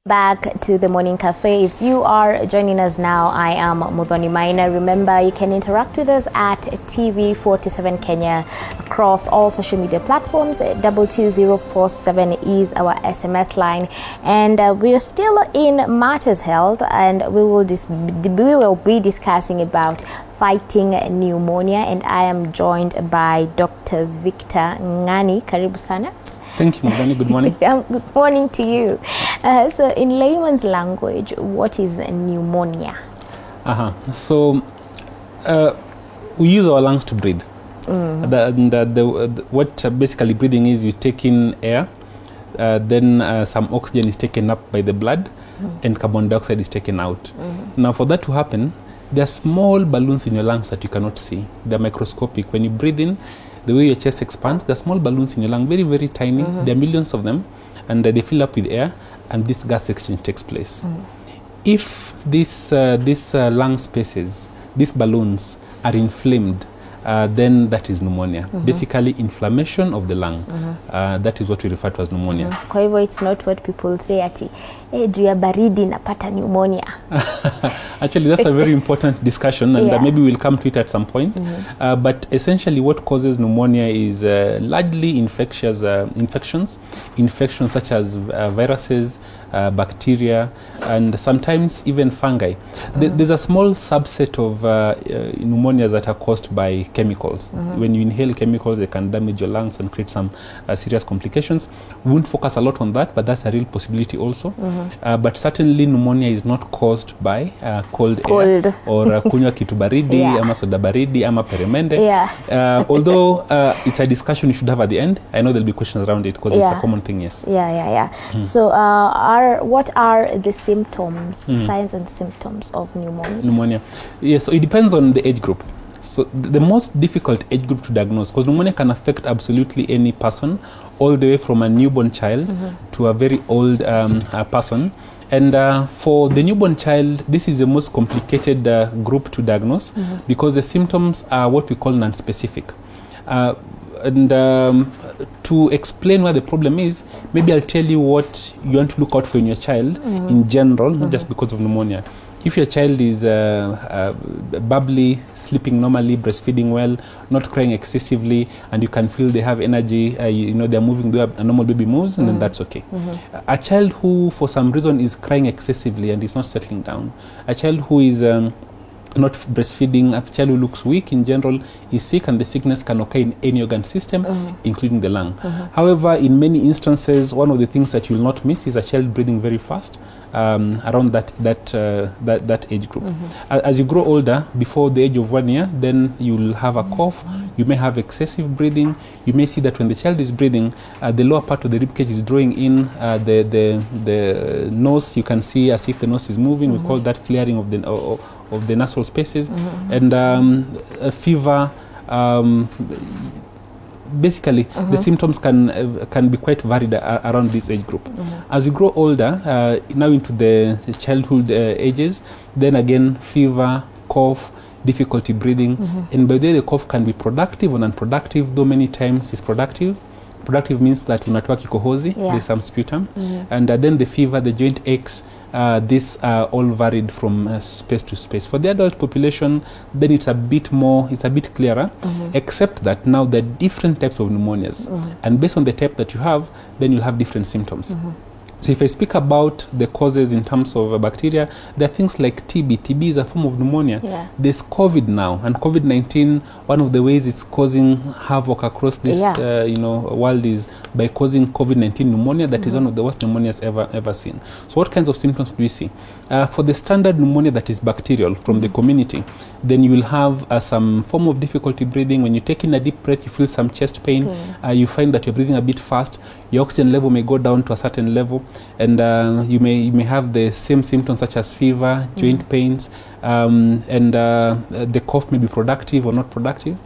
Back to the Morning Cafe. If you are joining us now, I am Mudhoni Maina. Remember, you can interact with us at TV47 Kenya across all social media platforms. 22047 is our SMS line, and we are still in Matters Health, and we will be discussing about fighting pneumonia. And I am joined by Dr. Victor Ng'ani. Karibu sana. Thank you, Mudhoni. Good morning. Good morning to you. So in layman's language, what is pneumonia? So we use our lungs to breathe. What basically breathing is, you take in air, then some oxygen is taken up by the blood, and carbon dioxide is taken out. Now, for that to happen, there are small balloons in your lungs that you cannot see. They're microscopic. When you breathe in, the way your chest expands, there are small balloons in your lung, very, very tiny. There are millions of them, and they fill up with air, and this gas exchange takes place. If these lung spaces, these balloons, are inflamed, then that is pneumonia. Basically, inflammation of the lung. That is what we refer to as pneumonia. Kwa hivyo, it's not what people say ati, juu ya baridi napata pneumonia. Actually, that's a very important discussion, and maybe we'll come to it at some point. But essentially, what causes pneumonia is largely infections such as viruses, bacteria, and sometimes even fungi. There's a small subset of pneumonias that are caused by chemicals. When you inhale chemicals, they can damage your lungs and create some serious complications. We won't focus a lot on that, but that's a real possibility also. But certainly pneumonia is not caused by cold air or kunywa kitu baridi, ama soda baridi, ama peremende. Although it's a discussion you should have at the end. I know there'll be questions around it because it's a common thing, yes. So what are the symptoms, signs and symptoms of pneumonia? Yes, so it depends on the age group. So the most difficult age group to diagnose, because pneumonia can affect absolutely any person, all the way from a newborn child to a very old person. And for the newborn child, this is the most complicated group to diagnose because the symptoms are what we call non-specific. To explain what the problem is, maybe I'll tell you what you want to look out for in your child in general, not just because of pneumonia. If your child is bubbly, sleeping normally, breastfeeding well, not crying excessively, and you can feel they have energy, they're moving the way a normal baby moves, and then that's okay. A child who, for some reason, is crying excessively and is not settling down, a child who is not breastfeeding, a child who looks weak in general is sick, and the sickness can occur in any organ system, including the lung. However, in many instances, one of the things that you will not miss is a child breathing very fast around that age group. As you grow older, before the age of 1 year, then you'll have a cough. You may have excessive breathing. You may see that when the child is breathing, the lower part of the rib cage is drawing in the nose. You can see as if the nose is moving. We call that flaring of the nasal spaces, and a fever. Basically, the symptoms can be quite varied around this age group. As you grow older, now into the childhood ages, then again fever, cough, difficulty breathing, and by the way, the cough can be productive or non-productive, though many times it's productive. Productive means that unatoa kikohozi, there's some sputum, and then the fever, the joint aches. These are all varied from space to space. For the adult population, then it's a bit clearer, except that now there are different types of pneumonias. And based on the type that you have, then you'll have different symptoms. So if I speak about the causes in terms of bacteria, there are things like TB. TB is a form of pneumonia. There's COVID now, and COVID-19, one of the ways it's causing havoc across this world is by causing COVID-19 pneumonia. That is one of the worst pneumonias ever seen. So what kinds of symptoms do we see? For the standard pneumonia that is bacterial from the community, then you will have some form of difficulty breathing. When you take in a deep breath, you feel some chest pain. You find that you're breathing a bit fast. Your oxygen level may go down to a certain level, and you may have the same symptoms such as fever, joint pains, and the cough may be productive or not productive.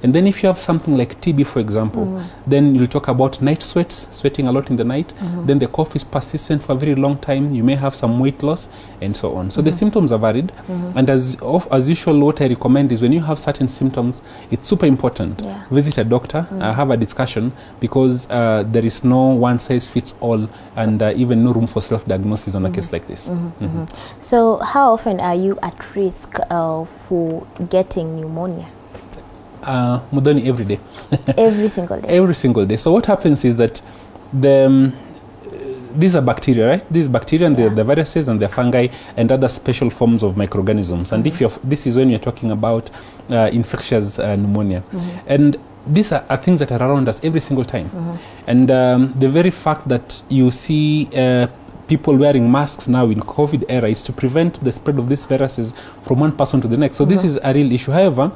And then if you have something like TB, for example, then you'll talk about night sweats, sweating a lot in the night. Then the cough is persistent for a very long time. You may have some weight loss and so on. So the symptoms are varied. And as usual, what I recommend is when you have certain symptoms, it's super important. Visit a doctor, have a discussion, because there is no one size fits all, and even no room for self-diagnosis on a case like this. So how often are you at risk for getting pneumonia? Mudhoni, every day. Every single day? Every single day. So what happens is that these are bacteria, right? These bacteria and the viruses and the fungi and other special forms of microorganisms. And if this is when you're talking about infectious pneumonia. And these are things that are around us every single time. And the very fact that you see people wearing masks now in COVID era is to prevent the spread of these viruses from one person to the next. So this is a real issue. However,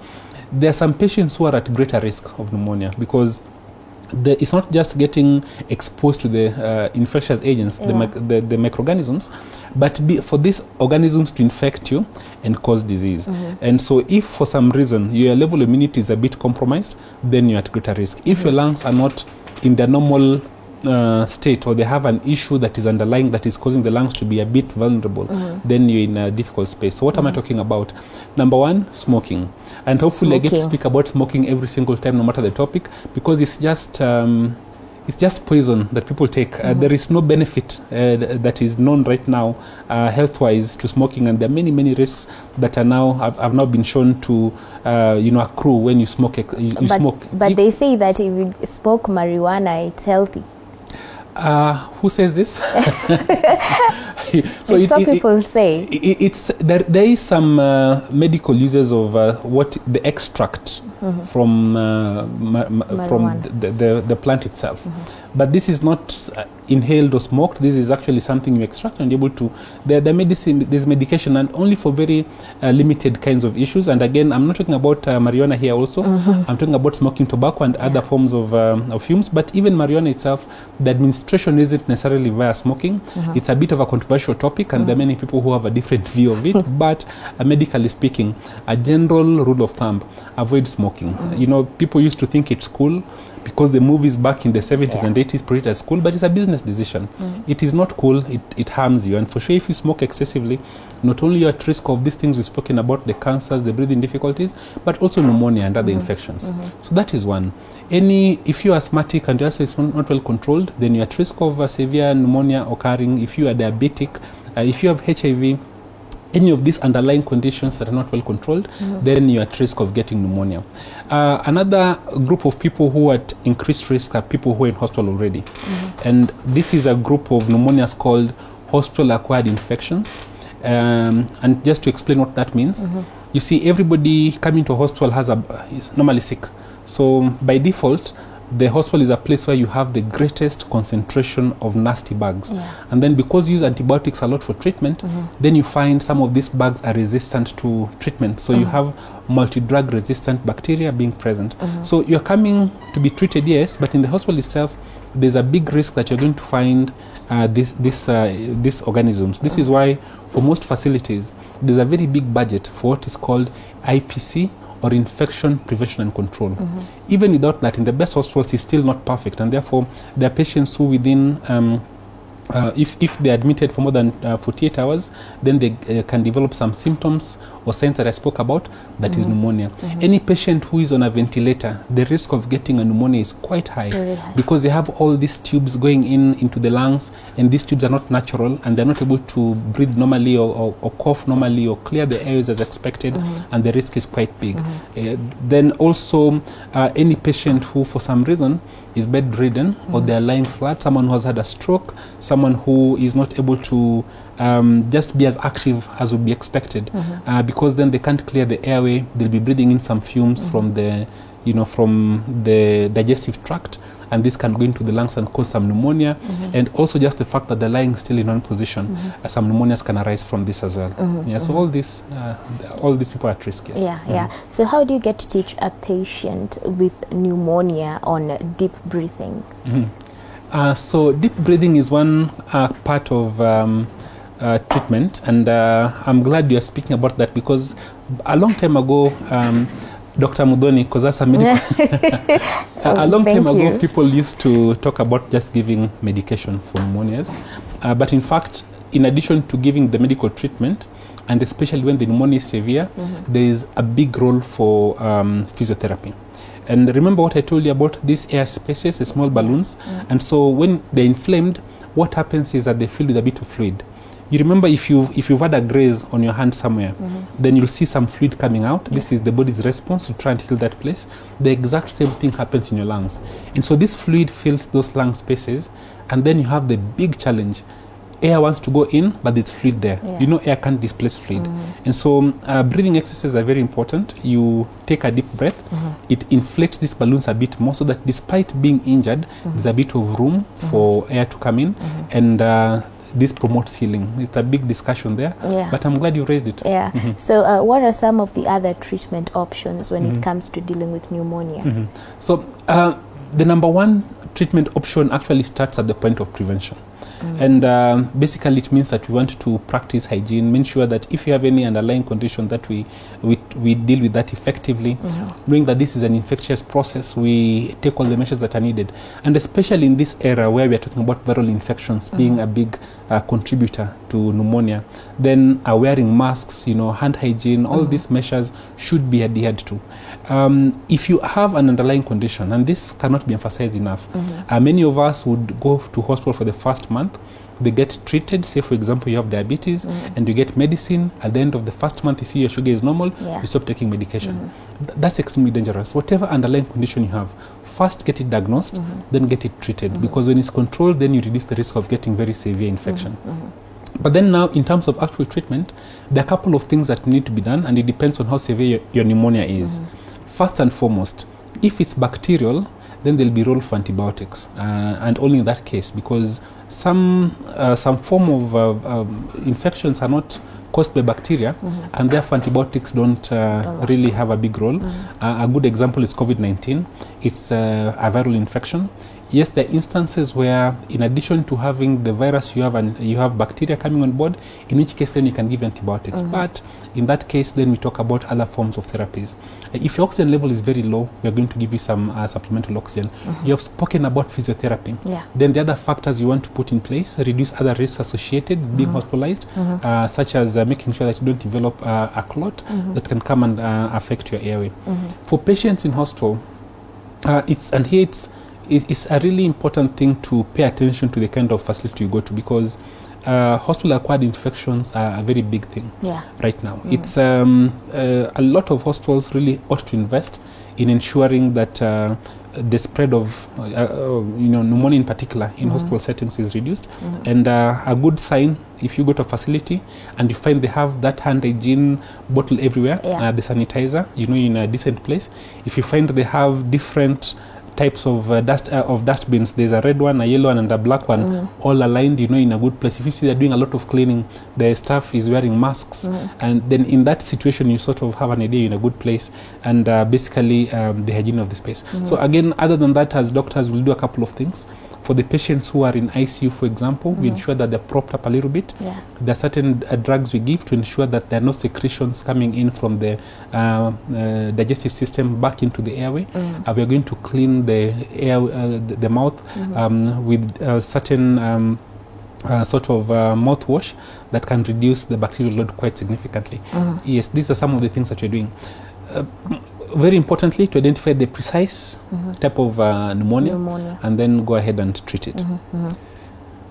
there are some patients who are at greater risk of pneumonia, because it's not just getting exposed to the infectious agents, the microorganisms, but for these organisms to infect you and cause disease. And so if for some reason your level of immunity is a bit compromised, then you're at greater risk. If your lungs are not in the normal state, or they have an issue that is underlying that is causing the lungs to be a bit vulnerable, then you're in a difficult space. So what am I talking about? Number one, smoking. And hopefully I get to speak about smoking every single time, no matter the topic, because it's just poison that people take. There is no benefit that is known right now health-wise to smoking, and there are many risks that are now have now been shown to accrue when you smoke. But they say that if you smoke marijuana, it's healthy. Who says this? So some people say there is some medical uses of what the extract from the plant itself, but this is not inhaled or smoked. This is actually something you extract and able to. There's medication, and only for very limited kinds of issues. And again, I'm not talking about marijuana here. Also, I'm talking about smoking tobacco and other forms of fumes. But even marijuana itself, the administration isn't necessarily via smoking. It's a bit of a controversial topic, and there are many people who have a different view of it. But medically speaking, a general rule of thumb: avoid smoking. People used to think it's cool because the movies back in the 70s and 80s put it as cool, but it's a business decision. It is not cool. It harms you. And for sure, if you smoke excessively, not only you're at risk of these things we've spoken about, the cancers, the breathing difficulties, but also pneumonia and other infections. So that is one. If you're asthmatic and your asthma is not well controlled, then you're at risk of severe pneumonia occurring. If you are diabetic, if you have HIV, any of these underlying conditions that are not well controlled, then you're at risk of getting pneumonia. Another group of people who are at increased risk are people who are in hospital already. And this is a group of pneumonias called hospital-acquired infections. And just to explain what that means, you see, everybody coming to a hospital is normally sick. So by default, the hospital is a place where you have the greatest concentration of nasty bugs. And then because you use antibiotics a lot for treatment, then you find some of these bugs are resistant to treatment. So you have multi-drug resistant bacteria being present. So you're coming to be treated, yes, but in the hospital itself, there's a big risk that you're going to find these organisms. This is why for most facilities, there's a very big budget for what is called IPC, or infection prevention and control. Even without that, in the best hospitals, it's still not perfect, and therefore there are patients who within if they're admitted for more than 48 hours, then they can develop some symptoms or signs that I spoke about, that is pneumonia. Any patient who is on a ventilator, the risk of getting a pneumonia is quite high, because they have all these tubes going into the lungs, and these tubes are not natural, and they're not able to breathe normally or cough normally or clear the airways as expected, and the risk is quite big. Then also any patient who for some reason is bedridden or they're lying flat, someone who has had a stroke, someone who is not able to just be as active as would be expected, because then they can't clear the airway. They'll be breathing in some fumes from the digestive tract, and this can go into the lungs and cause some pneumonia. And also just the fact that they're lying still in one position, some pneumonias can arise from this as well. So all these people are at risk. Yes. So how do you get to teach a patient with pneumonia on deep breathing? So deep breathing is one part of treatment, and I'm glad you're speaking about that, because a long time ago Dr. Muthoni, because that's a medical... a long time ago, people used to talk about just giving medication for pneumonias. But in fact, in addition to giving the medical treatment, and especially when the pneumonia is severe, there is a big role for physiotherapy. And remember what I told you about these air spaces, the small balloons. And so when they're inflamed, what happens is that they fill with a bit of fluid. You remember if you've had a graze on your hand somewhere, then you'll see some fluid coming out. This is the body's response to try and heal that place. The exact same thing happens in your lungs. And so this fluid fills those lung spaces, and then you have the big challenge. Air wants to go in, but it's fluid there. You know, air can't displace fluid. And so breathing exercises are very important. You take a deep breath. It inflates these balloons a bit more so that despite being injured, there's a bit of room for air to come in. And this promotes healing. It's a big discussion there, but I'm glad you raised it. So what are some of the other treatment options when it comes to dealing with pneumonia? So the number one treatment option actually starts at the point of prevention. And basically it means that we want to practice hygiene, make sure that if you have any underlying condition that we deal with that effectively, knowing that this is an infectious process, we take all the measures that are needed. And especially in this era where we are talking about viral infections being a big contributor to pneumonia, then wearing masks, you know, hand hygiene, all these measures should be adhered to. If you have an underlying condition, and this cannot be emphasized enough, many of us would go to hospital for the first month. They get treated. Say, for example, you have diabetes and you get medicine. At the end of the first month, you see your sugar is normal, you stop taking medication. That's extremely dangerous. Whatever underlying condition you have, first get it diagnosed, then get it treated. Because when it's controlled, then you reduce the risk of getting very severe infection. But then now, in terms of actual treatment, there are a couple of things that need to be done, and it depends on how severe your pneumonia is. First and foremost, if it's bacterial, then there'll be role for antibiotics, and only in that case, because some form of infections are not caused by bacteria, and therefore antibiotics don't really have a big role. A good example is COVID-19. It's a viral infection. Yes, there are instances where, in addition to having the virus, you have bacteria coming on board, in which case then you can give antibiotics. But in that case, then we talk about other forms of therapies. If your oxygen level is very low, we are going to give you some supplemental oxygen. You have spoken about physiotherapy. Then the other factors you want to put in place, reduce other risks associated with being hospitalized, such as making sure that you don't develop a clot that can come and affect your airway. For patients in hospital, it's a really important thing to pay attention to the kind of facility you go to, because hospital-acquired infections are a very big thing right now. It's a lot of hospitals really ought to invest in ensuring that the spread of pneumonia in particular in hospital settings is reduced. And a good sign, if you go to a facility and you find they have that hand hygiene bottle everywhere, the sanitizer, in a decent place. If you find they have different types of dustbins, there's a red one, a yellow one, and a black one, all aligned, in a good place. If you see they're doing a lot of cleaning, the staff is wearing masks, and then in that situation you sort of have an idea in a good place, and basically the hygiene of the space. So again, other than that, as doctors, we'll do a couple of things. For the patients who are in ICU, for example, we ensure that they're propped up a little bit. There are certain drugs we give to ensure that there are no secretions coming in from the digestive system back into the airway. We are going to clean the air, the mouth with certain sort of mouthwash that can reduce the bacterial load quite significantly. Yes, these are some of the things that we're doing. Very importantly, to identify the precise type of pneumonia, and then go ahead and treat it.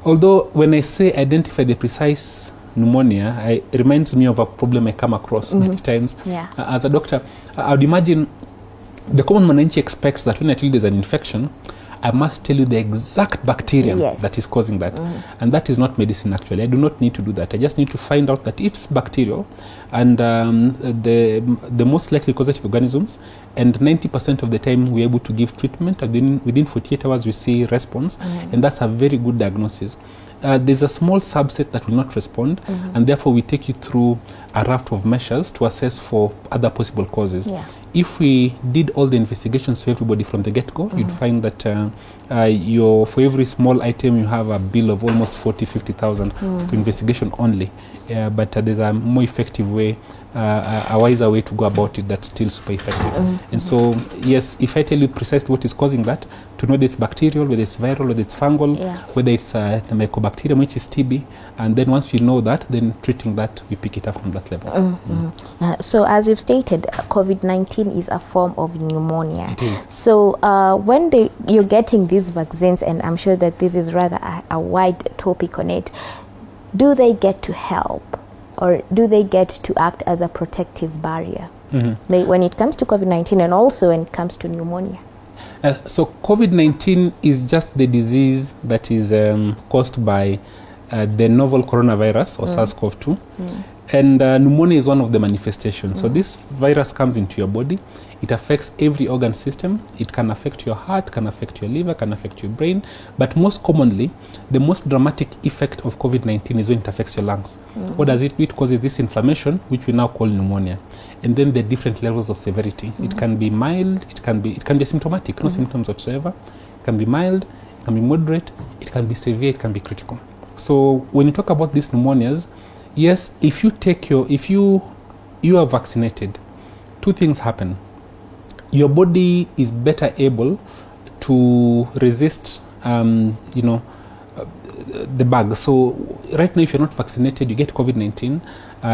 Although when I say identify the precise pneumonia, it reminds me of a problem I come across many times. As a doctor, I would imagine the common mwananchi expects that when I tell you there's an infection, I must tell you the exact bacterium that is causing that. And that is not medicine, actually. I do not need to do that. I just need to find out that it's bacterial, and the most likely causative organisms, and 90% of the time we're able to give treatment. Within 48 hours we see response, and that's a very good diagnosis. There's a small subset that will not respond, and therefore we take you through a raft of measures to assess for other possible causes. Yeah. If we did all the investigations for everybody from the get-go, you'd find that for every small item you have a bill of almost 40,000-50,000 for investigation only. But there's a more effective way, a wiser way to go about it that's still super effective. And so, yes, if I tell you precisely what is causing that, to know whether it's bacterial, whether it's viral, whether it's fungal, whether it's the mycobacterium, which is TB, and then once we know that, then treating that, we pick it up from that level. So as you've stated, COVID-19 is a form of pneumonia. It is. So when you're getting these vaccines, and I'm sure that this is rather a wide topic on it, do they get to help, or do they get to act as a protective barrier when it comes to COVID-19 and also when it comes to pneumonia? So COVID-19 is just the disease that is caused by the novel coronavirus or SARS-CoV-2. And pneumonia is one of the manifestations. So this virus comes into your body. It affects every organ system. It can affect your heart, can affect your liver, can affect your brain. But most commonly, the most dramatic effect of COVID-19 is when it affects your lungs. What does it do? It causes this inflammation, which we now call pneumonia. And then there are different levels of severity. It can be mild, it can be asymptomatic, no symptoms whatsoever. It can be mild, it can be moderate, it can be severe, it can be critical. So when you talk about these pneumonias, yes, if you are vaccinated, two things happen. Your body is better able to resist, the bug. So right now, if you're not vaccinated, you get COVID-19,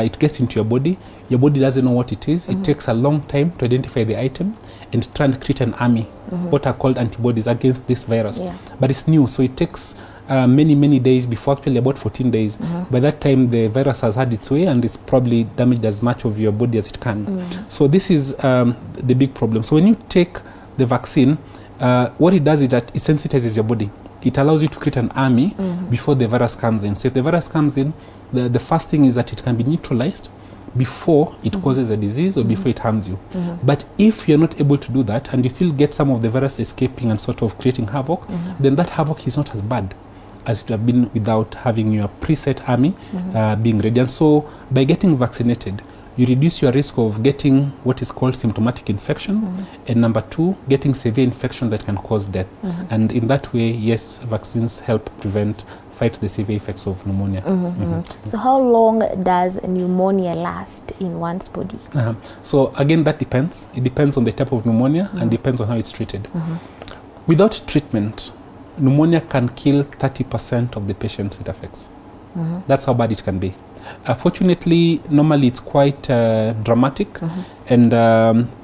it gets into your body doesn't know what it is. It takes a long time to identify the item and try and create an army, what are called antibodies against this virus. But it's new, so it takes many days before, actually about 14 days. By that time, the virus has had its way and it's probably damaged as much of your body as it can. So this is the big problem. So when you take the vaccine, what it does is that it sensitizes your body. It allows you to create an army before the virus comes in. So if the virus comes in, the first thing is that it can be neutralized before it causes a disease or before it harms you. But if you're not able to do that and you still get some of the virus escaping and sort of creating havoc, then that havoc is not as bad as it would have been without having your preset army being ready. And so by getting vaccinated, you reduce your risk of getting what is called symptomatic infection, and number two, getting severe infection that can cause death. And in that way, yes, vaccines help fight the severe effects of pneumonia. So how long does pneumonia last in one's body? So again, that depends. It depends on the type of pneumonia and depends on how it's treated. Without treatment, pneumonia can kill 30% of the patients it affects. That's how bad it can be. Fortunately, normally it's quite dramatic, and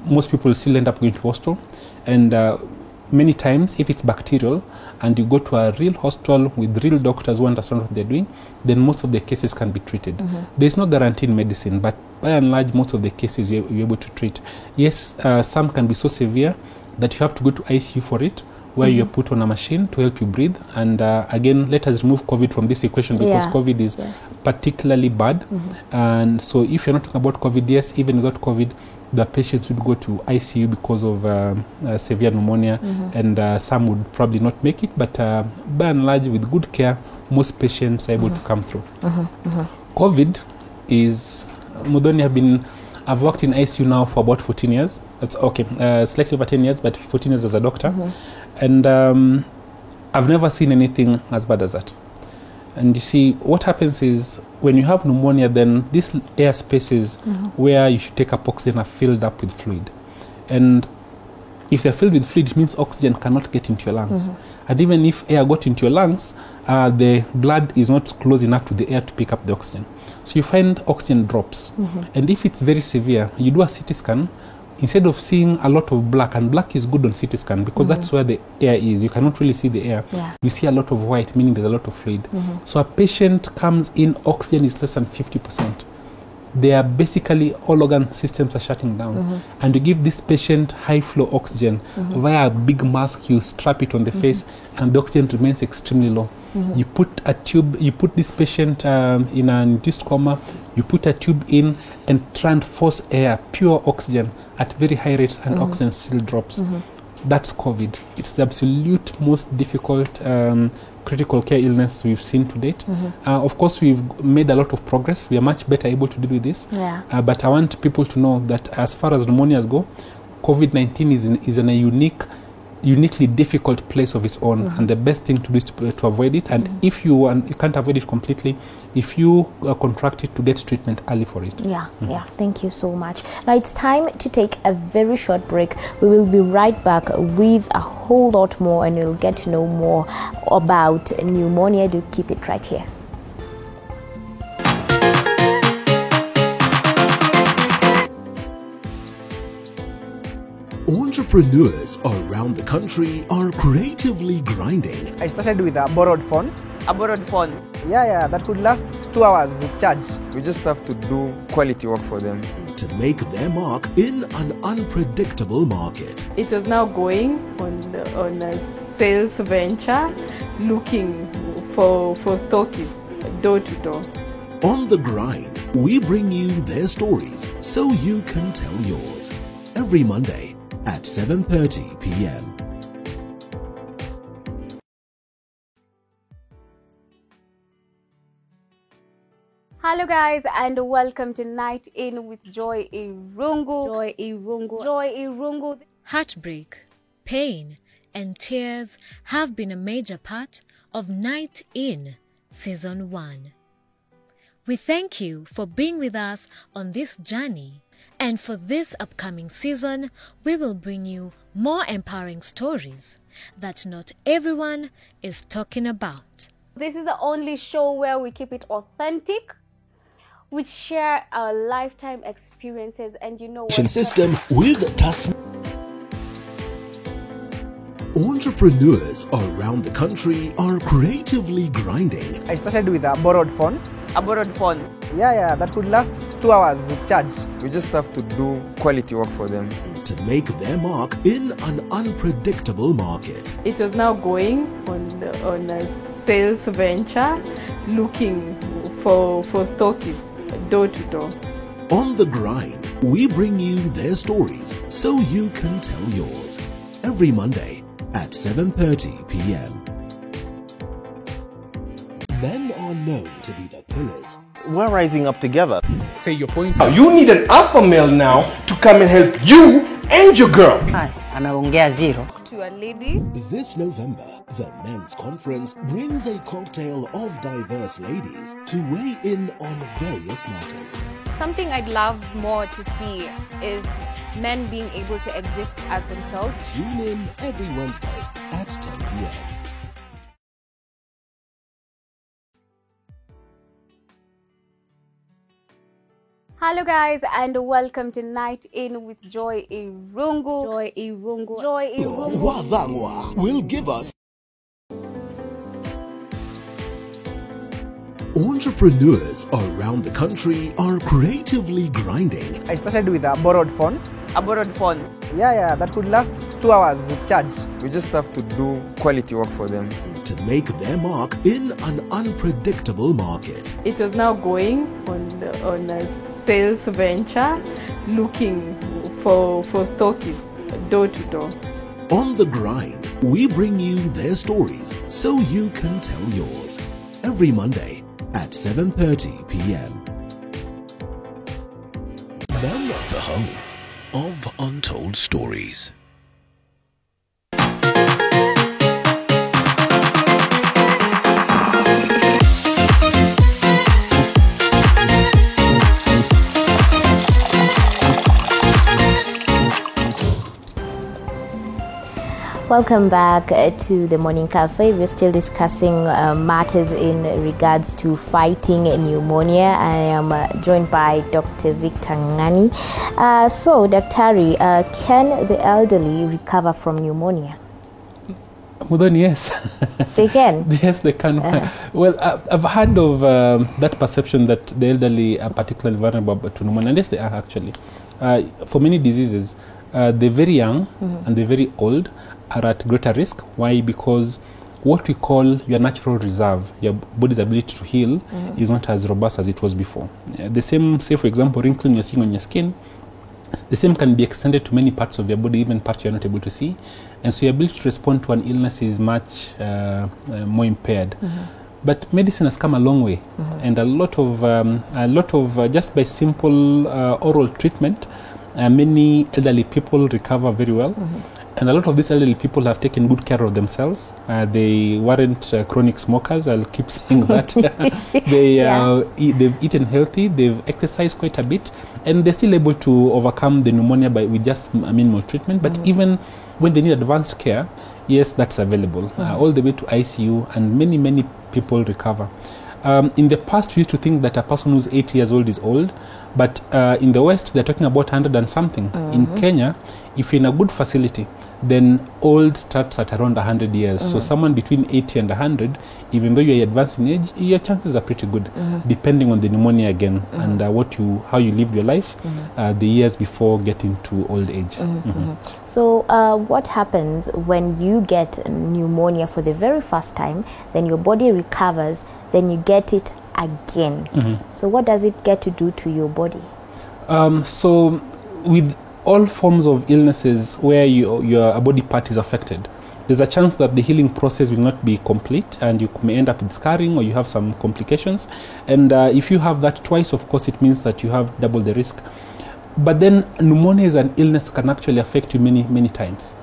most people still end up going to hospital. And many times, if it's bacterial and you go to a real hospital with real doctors who understand what they're doing, then most of the cases can be treated. There's no guarantee in medicine, but by and large, most of the cases you're able to treat. Yes, some can be so severe that you have to go to ICU for it, where you're put on a machine to help you breathe. And again, let us remove COVID from this equation, because COVID is particularly bad. And so if you're not talking about COVID, yes, even without COVID, the patients would go to ICU because of severe pneumonia, and some would probably not make it. But by and large, with good care, most patients are able to come through. COVID is, Muthoni, I've worked in ICU now for about 14 years. That's okay, slightly over 10 years, but 14 years as a doctor. And I've never seen anything as bad as that. And you see, what happens is when you have pneumonia, then these air spaces where you should take up oxygen are filled up with fluid. And if they're filled with fluid, it means oxygen cannot get into your lungs. And even if air got into your lungs, the blood is not close enough to the air to pick up the oxygen. So you find oxygen drops. And if it's very severe, you do a CT scan. Instead of seeing a lot of black, and black is good on CT scan because that's where the air is. You cannot really see the air. You see a lot of white, meaning there's a lot of fluid. So a patient comes in, oxygen is less than 50%. They are basically, all organ systems are shutting down. And you give this patient high flow oxygen via a big mask, you strap it on the face, and the oxygen remains extremely low. You put a tube, you put this patient in an induced coma, you put a tube in and try and force air, pure oxygen, at very high rates, and oxygen still drops. That's COVID. It's the absolute most difficult critical care illness we've seen to date. Of course, we've made a lot of progress. We are much better able to deal with this. But I want people to know that as far as pneumonias go, COVID-19 is in a uniquely difficult place of its own, and the best thing to do is to avoid it. And if you can't avoid it completely, if you contract it, to get treatment early for it. Thank you so much. Now it's time to take a very short break. We will be right back with a whole lot more, and you'll get to know more about pneumonia. Do keep it right here. Entrepreneurs around the country are creatively grinding. I started with a borrowed phone. A borrowed phone? Yeah, that could last 2 hours with charge. We just have to do quality work for them. To make their mark in an unpredictable market. It was now going on a sales venture, looking for stockists, door to door. On the grind, we bring you their stories so you can tell yours. Every Monday at 7:30 p.m. Hello guys, and welcome to Night In with Joy Irungu. Joy Irungu. Heartbreak, pain, and tears have been a major part of Night In Season 1. We thank you for being with us on this journey. And for this upcoming season, we will bring you more empowering stories that not everyone is talking about. This is the only show where we keep it authentic. We share our lifetime experiences, and you know what? System with Entrepreneurs around the country are creatively grinding. I started with a borrowed phone. A borrowed phone? Yeah, that could last 2 hours with charge. We just have to do quality work for them. To make their mark in an unpredictable market. It was now going on a sales venture, looking for stockists, door to door. On the grind, we bring you their stories so you can tell yours. Every Monday at 7:30 p.m. Men are known to be the pillars. We're rising up together. Say your point. You need an alpha male now to come and help you and your girl. Anaongea zero. To a lady. This November, the Men's Conference brings a cocktail of diverse ladies to weigh in on various matters. Something I'd love more to see is men being able to exist as themselves. Tune in every Wednesday at 10 p.m. Hello guys, and welcome to Night In with Joy Irungu. Wadhangwa will give us. Entrepreneurs around the country are creatively grinding. I started with a borrowed phone. A borrowed phone? Yeah, that could last 2 hours with charge. We just have to do quality work for them. To make their mark in an unpredictable market. It was now going on a sales venture, looking for stockists, door to door. On the grind, we bring you their stories so you can tell yours. Every Monday at 7:30 p.m. Men of the home of untold stories. Welcome back to the Morning Cafe. We're still discussing matters in regards to fighting pneumonia. I am joined by Dr. Victor Ngani. So, Daktari, can the elderly recover from pneumonia? Well, yes. They can? Yes, they can. Well, I've heard of that perception that the elderly are particularly vulnerable to pneumonia. And yes, they are actually. For many diseases, the very young and the very old are at greater risk. Why? Because what we call your natural reserve, your body's ability to heal, is not as robust as it was before. The same, say for example, wrinkling you're seeing on your skin The same can be extended to many parts of your body, even parts you're not able to see. And so your ability to respond to an illness is much more impaired. But medicine has come a long way, and a lot of just by simple oral treatment, many elderly people recover very well. And a lot of these elderly people have taken good care of themselves. They weren't chronic smokers. I'll keep saying that. They've eaten healthy. They've exercised quite a bit, and they're still able to overcome the pneumonia with just minimal treatment. But even when they need advanced care, yes, that's available all the way to ICU, and many people recover. In the past, we used to think that a person who's 80 years old is old, but in the West, they're talking about 100 and something. In Kenya, if you're in a good facility, then old starts at around 100 years. So someone between 80 and 100, even though you're advanced in age, your chances are pretty good, depending on the pneumonia again and how you lived your life the years before getting to old age. So what happens when you get pneumonia for the very first time, then your body recovers, then you get it again? So what does it get to do to your body? So with all forms of illnesses where your body part is affected, there's a chance that the healing process will not be complete, and you may end up with scarring, or you have some complications. And if you have that twice, of course, it means that you have double the risk. But then pneumonia is an illness that can actually affect you many times,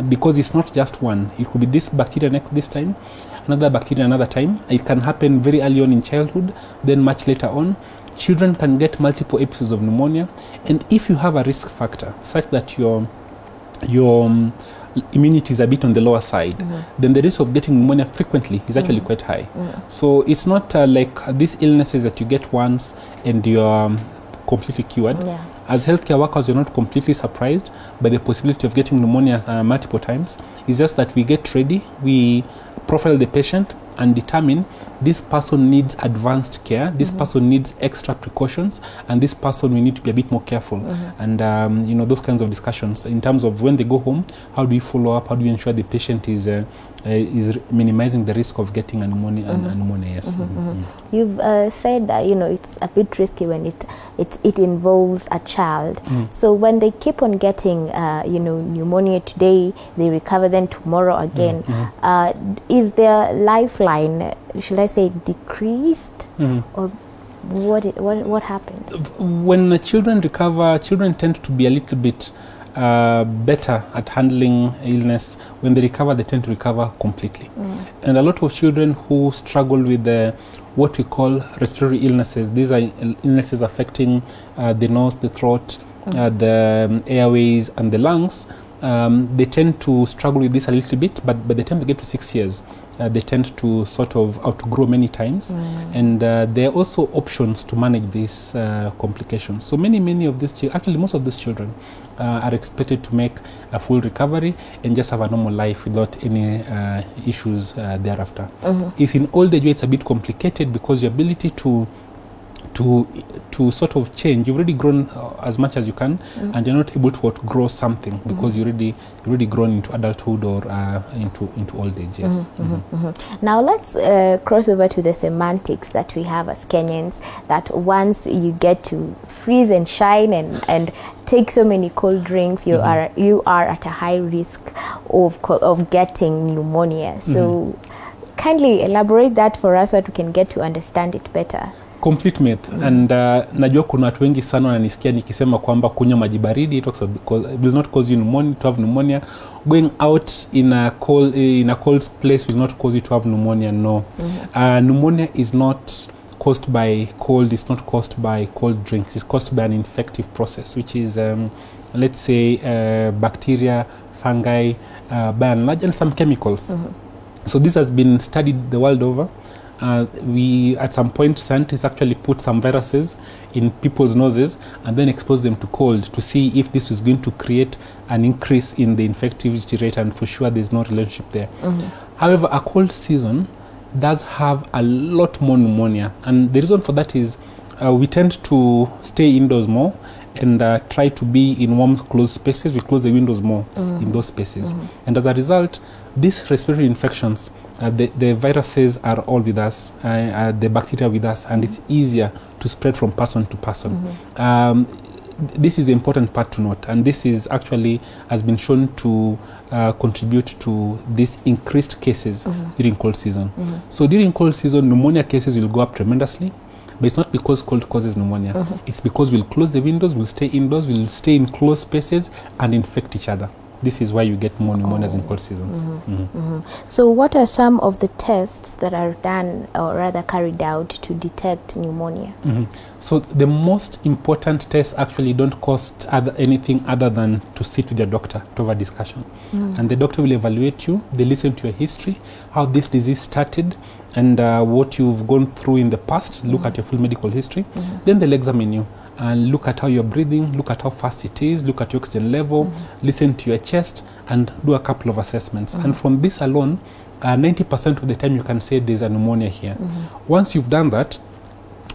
because it's not just one. It could be this bacteria this time, another bacteria another time. It can happen very early on in childhood, then much later on. Children can get multiple episodes of pneumonia, and if you have a risk factor such that your immunity is a bit on the lower side, then the risk of getting pneumonia frequently is actually quite high. So it's not like these illnesses that you get once and you're completely cured. As healthcare workers, you're not completely surprised by the possibility of getting pneumonia multiple times. It's just that we get ready, we profile the patient and determine this person needs advanced care, this person needs extra precautions, and this person we need to be a bit more careful. And those kinds of discussions in terms of when they go home, how do we follow up, how do we ensure the patient is minimizing the risk of getting a pneumonia. Yes. You've said that it's a bit risky when it involves a child. So when they keep on getting pneumonia today, they recover then tomorrow again, is their lifeline, should I say, decreased, or what happens? When children recover, children tend to be a little bit better at handling illness. When they recover, they tend to recover completely. And a lot of children who struggle with what we call respiratory illnesses, these are illnesses affecting the nose, the throat, the airways and the lungs, they tend to struggle with this a little bit, but by the time they get to 6 years, they tend to sort of outgrow many times, and there are also options to manage these complications. So many of these children, actually most of these children, are expected to make a full recovery and just have a normal life without any issues thereafter. If in old age it's a bit complicated because your ability to sort of change, you've already grown as much as you can, and you're not able to outgrow something because you're already grown into adulthood or into old age. Yes. Now let's cross over to the semantics that we have as Kenyans, that once you get to freeze and shine and take so many cold drinks, you are at a high risk of getting pneumonia. So kindly elaborate that for us so that we can get to understand it better. Complete myth. And najua kuna watu wengi sana wananisikia nikisema kwamba kunywa maji baridi will not cause you to have pneumonia. Going out in a cold place will not cause you to have pneumonia. No. Pneumonia is not caused by cold, it's not caused by cold drinks, it's caused by an infective process, which is let's say bacteria, fungi, by and large, and some chemicals. So this has been studied the world over. We at some point, scientists actually put some viruses in people's noses and then expose them to cold to see if this is going to create an increase in the infectivity rate, and for sure there's no relationship there. However, a cold season does have a lot more pneumonia, and the reason for that is we tend to stay indoors more and try to be in warm, closed spaces. We close the windows more in those spaces, and as a result, these respiratory infections, the viruses are all with us, the bacteria with us, and it's easier to spread from person to person. this is the important part to note, and this is actually has been shown to contribute to these increased cases during cold season. So during cold season, pneumonia cases will go up tremendously. But it's not because cold causes pneumonia. It's because we'll close the windows, we'll stay indoors, we'll stay in closed spaces and infect each other. This is why you get more pneumonias in cold seasons. So what are some of the tests that are done, or rather carried out, to detect pneumonia? So the most important tests actually don't cost anything other than to sit with your doctor to have a discussion. And the doctor will evaluate you, they listen to your history, how this disease started, and what you've gone through in the past, look at your full medical history. Then they'll examine you and look at how you're breathing, look at how fast it is, look at your oxygen level, listen to your chest, and do a couple of assessments. And from this alone, 90% of the time you can say there's a pneumonia here. Once you've done that,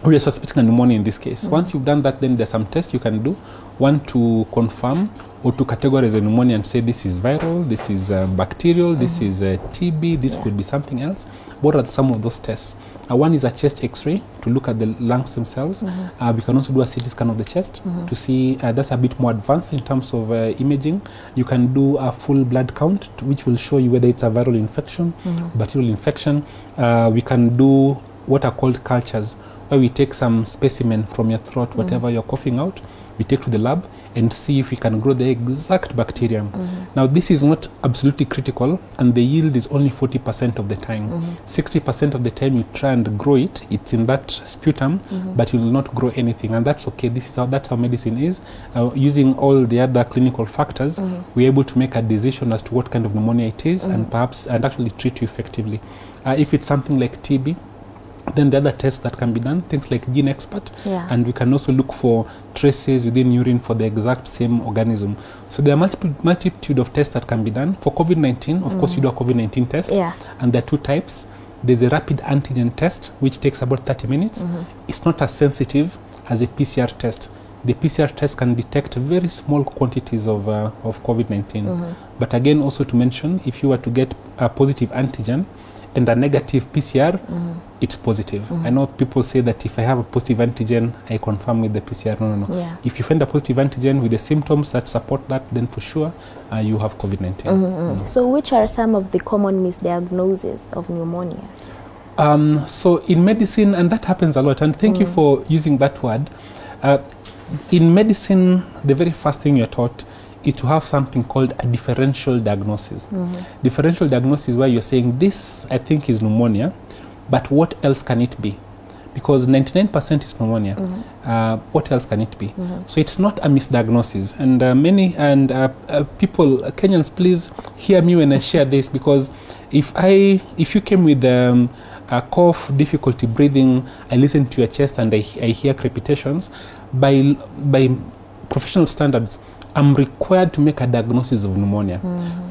or you're suspecting a pneumonia in this case, once you've done that, then there's some tests you can do. One, to confirm or to categorize a pneumonia and say this is viral, this is bacterial, this is TB, this could be something else. What are some of those tests? One is a chest x-ray to look at the lungs themselves. We can also do a CT scan of the chest to see, that's a bit more advanced in terms of imaging. You can do a full blood count, which will show you whether it's a viral infection, bacterial infection. We can do what are called cultures, where we take some specimen from your throat, whatever you're coughing out, we take to the lab and see if we can grow the exact bacterium. Now, this is not absolutely critical, and the yield is only 40% of the time. 60% of the time you try and grow it, it's in that sputum, but you will not grow anything, and that's okay. That's how medicine is. Using all the other clinical factors, we're able to make a decision as to what kind of pneumonia it is, and actually treat you effectively. If it's something like TB, then the other tests that can be done, things like Gene Expert, and we can also look for traces within urine for the exact same organism. So there are multitude of tests that can be done. For COVID-19, of course, you do a COVID-19 test, and there are two types. There's a rapid antigen test, which takes about 30 minutes. It's not as sensitive as a PCR test. The PCR test can detect very small quantities of COVID-19. But again, also to mention, if you were to get a positive antigen and a negative PCR, it's positive. I know people say that if I have a positive antigen, I confirm with the PCR. No. If you find a positive antigen with the symptoms that support that, then for sure you have COVID-19. So which are some of the common misdiagnoses of pneumonia? So in medicine, and that happens a lot, and thank you for using that word. In medicine, the very first thing you're taught is to have something called a differential diagnosis. Differential diagnosis is where you're saying, this I think is pneumonia, but what else can it be? Because 99% is pneumonia. What else can it be? So it's not a misdiagnosis. And people, Kenyans, please hear me when I share this, because if you came with a cough, difficulty breathing, I listen to your chest and I hear crepitations, by professional standards, I'm required to make a diagnosis of pneumonia.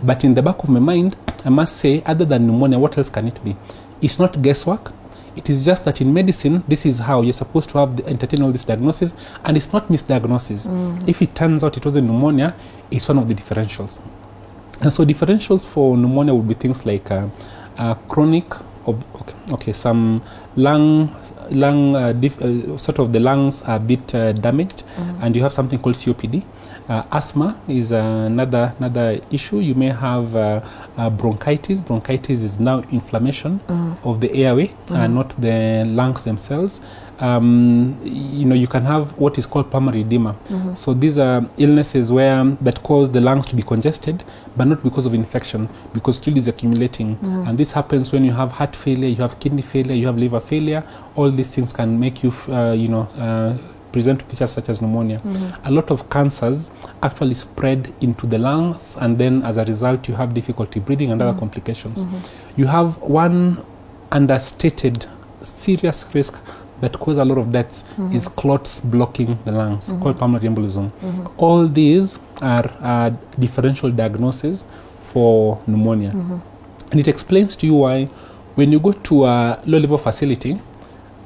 But in the back of my mind, I must say, other than pneumonia, what else can it be? It's not guesswork. It is just that in medicine, this is how you're supposed to entertain all this diagnosis, and it's not misdiagnosis. If it turns out it wasn't pneumonia, it's one of the differentials. And so differentials for pneumonia would be things like chronic, some sort of the lungs are a bit damaged, and you have something called COPD. Asthma is another issue. You may have bronchitis. Bronchitis is now inflammation of the airway, not the lungs themselves. You can have what is called pulmonary edema. So these are illnesses that cause the lungs to be congested, but not because of infection, because fluid is accumulating. And this happens when you have heart failure, you have kidney failure, you have liver failure. All these things can make you, present features such as pneumonia. A lot of cancers actually spread into the lungs, and then as a result you have difficulty breathing and other complications. You have one understated serious risk that causes a lot of deaths is clots blocking the lungs, called pulmonary embolism. All these are differential diagnoses for pneumonia. And it explains to you why when you go to a low-level facility,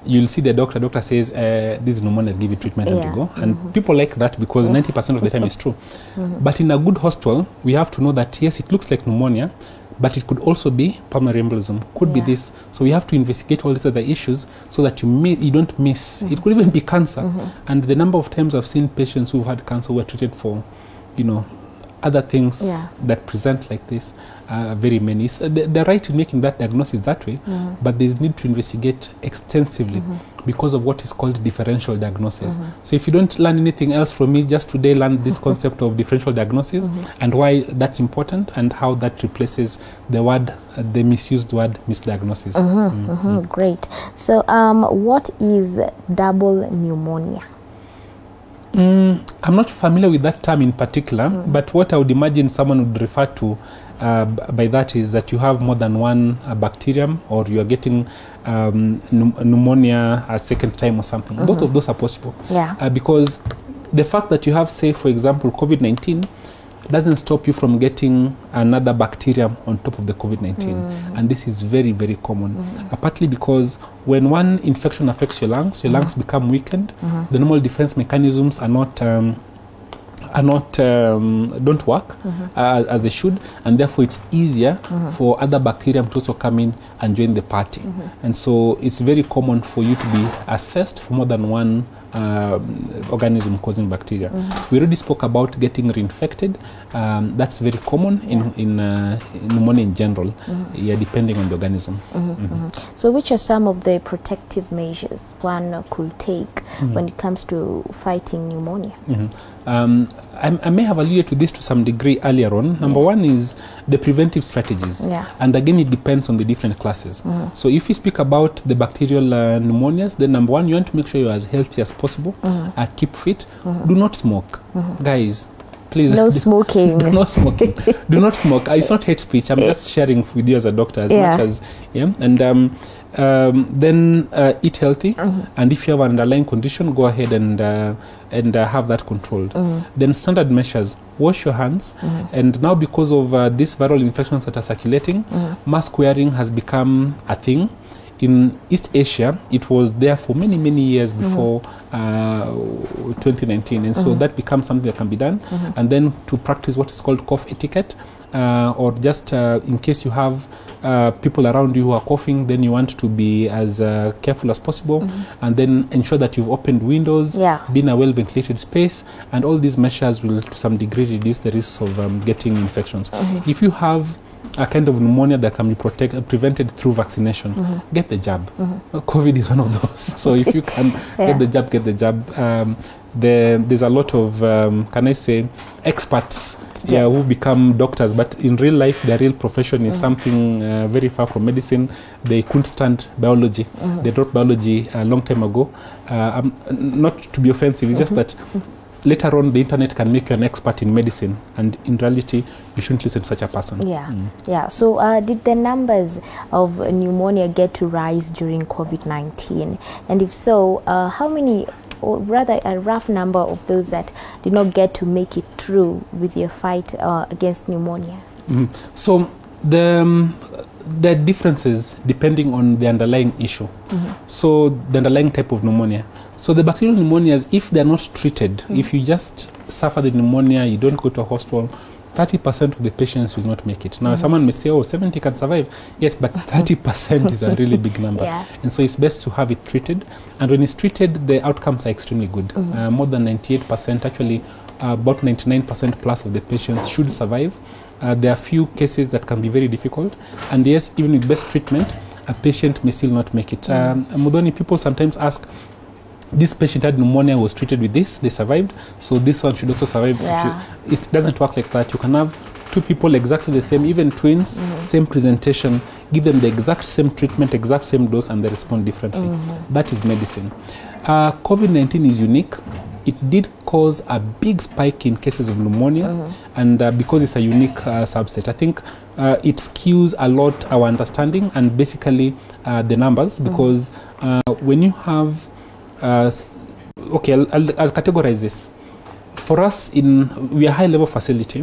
you'll see the doctor says, this is pneumonia, give you treatment and you go. And people like that because 90% of the time is true. But in a good hospital, we have to know that, yes, it looks like pneumonia, but it could also be pulmonary embolism, could be this. So we have to investigate all these other issues so that you don't miss. It could even be cancer. And the number of times I've seen patients who've had cancer were treated for, other things that present like this, very many. They're right in making that diagnosis that way, but they need to investigate extensively because of what is called differential diagnosis. So if you don't learn anything else from me, just today learn this concept of differential diagnosis and why that's important and how that replaces the misused word misdiagnosis. Great. So what is double pneumonia? I'm not familiar with that term in particular, but what I would imagine someone would refer to by that is that you have more than one bacterium, or you are getting pneumonia a second time or something. Both of those are possible. Because the fact that you have, say, for example, COVID-19 doesn't stop you from getting another bacterium on top of the COVID-19. And this is very, very common. Partly because when one infection affects your lungs become weakened. The normal defense mechanisms don't work as they should, and therefore it's easier for other bacteria to also come in and join the party. And so it's very common for you to be assessed for more than one organism causing bacteria. We already spoke about getting reinfected. That's very common in pneumonia in general, depending on the organism. So which are some of the protective measures one could take when it comes to fighting pneumonia? I may have alluded to this to some degree earlier on. Number one is the preventive strategies. And again, it depends on the different classes. So if we speak about the bacterial pneumonias, then number one, you want to make sure you're as healthy as possible, keep fit, do not smoke. Guys, please. No smoking. Do not smoking. Do not smoke. It's not hate speech. I'm just sharing with you as a doctor as much as, and then eat healthy. And if you have an underlying condition, go ahead and have that controlled. Then standard measures, wash your hands. And now because of these viral infections that are circulating, mask wearing has become a thing. In East Asia, it was there for many, many years before 2019. And so that becomes something that can be done. And then to practice what is called cough etiquette, or just in case you have people around you who are coughing, then you want to be as careful as possible, and then ensure that you've opened windows, be in a well-ventilated space, and all these measures will to some degree reduce the risks of getting infections. If you have a kind of pneumonia that can be prevented through vaccination, get the jab. COVID is one of those. So if you can get the jab. There's a lot of, can I say, experts who become doctors, but in real life, their real profession is something very far from medicine. They couldn't stand biology. They dropped biology a long time ago. Not to be offensive, it's just that later on, the internet can make you an expert in medicine, and in reality, you shouldn't listen to such a person. So did the numbers of pneumonia get to rise during COVID-19? And if so, how many, or rather a rough number of those that did not get to make it through with your fight against pneumonia? So the differences depending on the underlying issue. So the underlying type of pneumonia. So the bacterial pneumonias, if they're not treated, if you just suffer the pneumonia, you don't go to a hospital, 30% of the patients will not make it. Now, someone may say, 70 can survive. Yes, but 30% is a really big number. And so it's best to have it treated. And when it's treated, the outcomes are extremely good. More than 98%, actually about 99% plus of the patients should survive. There are few cases that can be very difficult. And yes, even with best treatment, a patient may still not make it. Mudhoni, people sometimes ask, this patient had pneumonia, was treated with this, they survived, so this one should also survive. It doesn't work like that. You can have two people exactly the same, even twins, same presentation, give them the exact same treatment, exact same dose, and they respond differently. That is medicine. COVID-19 is unique. It did cause a big spike in cases of pneumonia, and because it's a unique subset, I think it skews a lot our understanding and basically the numbers, because when you have I'll categorize this. For us, we are a high-level facility,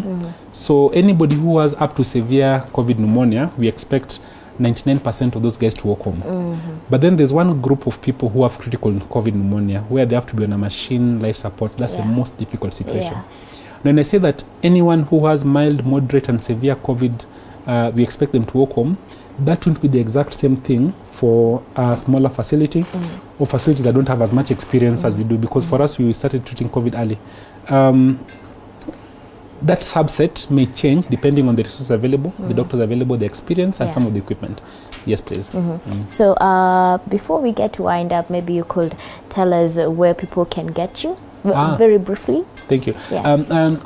so anybody who has up to severe COVID pneumonia, we expect 99% of those guys to walk home. But then there's one group of people who have critical COVID pneumonia, where they have to be on a machine, life support. That's the most difficult situation. When I say that anyone who has mild, moderate, and severe COVID we expect them to walk home. That won't be the exact same thing for a smaller facility or facilities that don't have as much experience as we do, because for us, we started treating COVID early. That subset may change depending on the resources available, the doctors available, the experience, and some of the equipment. Yes, please. So before we get to wind up, maybe you could tell us where people can get you very briefly. Thank you. Yes.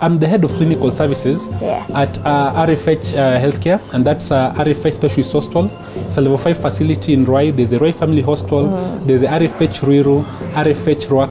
I'm the head of clinical services at RFH Healthcare, and that's RFH Specialist Hospital. It's a level 5 facility in Ruai. There's a Ruai Family Hospital. There's a RFH Ruiru, RFH Ruaka.